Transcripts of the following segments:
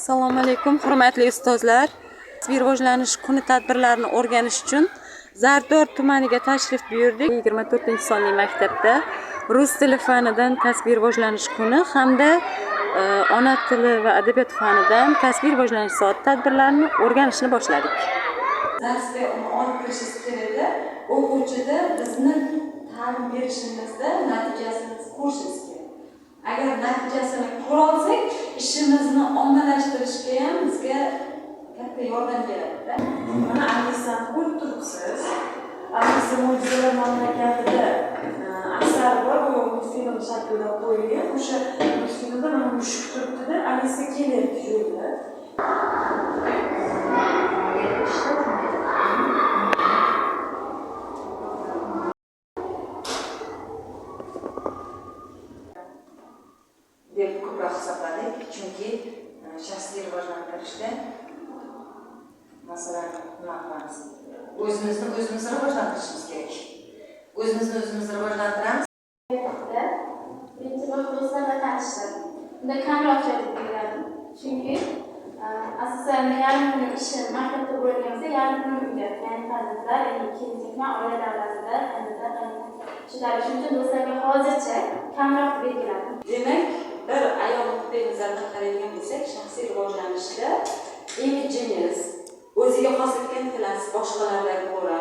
Assalomu alaykum, hurmatli ustozlar. Kasbiy rivojlanish kuni tadbirlarini o'rganish uchun Zardo'r tumaniga tashrif buyurdik. 24-sonli maktabda rus tili fanidan kasbiy rivojlanish kuni hamda ona tili va adabiyot fanidan kasbiy rivojlanish soat tadbirlarini o'rganishni boshladik. Darsga uni olib kirishingiz kerak. O'quvchida bizni ta'lim berishimizda natijasini ko'rishimiz kerak. Agar natijasini ko'ra olsak, ishimizni ommalashtirishga ham bizga katta yordam beradi. Mana Alisani ko'rib turibsiz. Alisa mo'jizalar mamlakatida asar bor, u multfilm shaklida qo'yilgan. O'sha multfilmda mana mushuk turibdi-da, Alisa kelyapti yo'lda. deb ko'proq hisobladik, chunki shaxsiy rivojlantirishda masalan nima qilamiz? O'zimizni rivojlantirishimiz kerak. O'zimizni rivojlantiramiz. Birinchi bor do'stlarla tanishdim. Unda kamroq keldim. Chunki asosan yarim kun ishim maktabda bo'lgan bo'lsa, yarim kun uyda, ya'ni farzandlar, kelinliklar oila davlatida, shuning uchun do'stlarga hozircha kamroq belgiladim. Demak, bir ayol nuqtai nazaridan qaraydigan bo'lsak, shaxsiy rivojlanishda imijingiz, o'ziga xoslikka intilasiz boshqalardan ko'ra,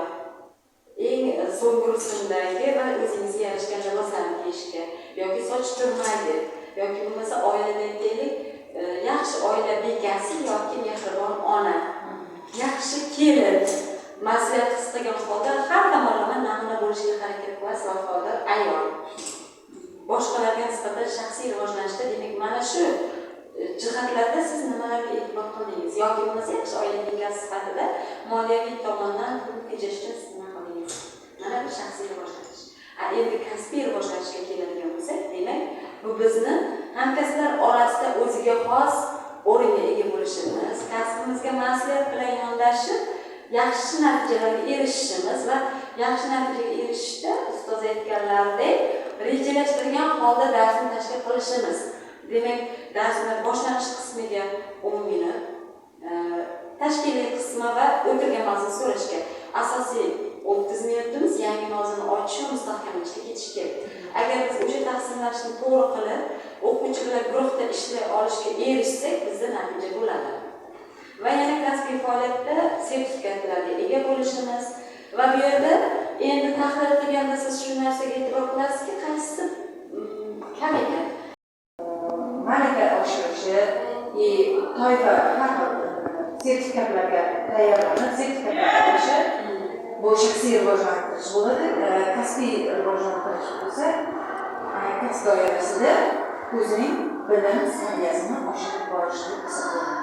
eng so'nggi rusumdagi va o'zingizga yarashgan liboslarni kiyishga yoki soch turmaydi yoki bo'lmasa oilada aytaylik, yaxshi oila bekasi yoki mehribon ona, yaxshi kelin mas'uliyat his qilgan holda har tomonlama namuna bo'lishga harakat qilasiz va qodir ayol. Boshqalarga nisbatan shaxsiy rivojlanishda demak mana shu jihatlarda siz nimalarga e'tibor qildingiz yoki bo'lmasa yaxshi oila bekasi sifatida moliyaviy tomondan pul tejashda siz nima qildingiz? Mana bu shaxsiy rivojlanish. Endi kasbiy rivojlanishga keladigan bo'lsak, demak bu bizni hamkasblar orasida o'ziga xos o'ringa ega bo'lishimiz, kasbimizga mas'uliyat bilan yondashib, yaxshi natijalarga erishishimiz va yaxshi natijaga erishishda ustoz aytganlaridek rejalashtirgan holda darsni tashkil qilishimiz. Demak, darsning boshlanish qismiga 10 minut, tashkiliy qismi va o'tirgan mavzuni so'rashga asosiy 30 minutimiz yangi mavzuni ochish va mustahkamlashga ketish kerak. Agar biz o'sha taqsimlashni to'g'ri qilib, o'quvchi bilan guruhda ishlay olishga erishsak, bizda natija bo'ladi. Va yana kasbiy faoliyatda sertifikatlarga ega bo'lishimiz va bu yerda endi tahlil qilganda siz shu narsaga e'tibor qilasizki, qaysi kam ekan. Malaka oshirishi, toifa har xil sertifikatlarga tayyorlanib, sertifikatlar olishi bu shaxsiy rivojlantirish bo'ladi. Kasbiy rivojlantirish bo'lsa, kasb doirasida o'zining bilim saviyasini oshirib borishni hisoblaydi.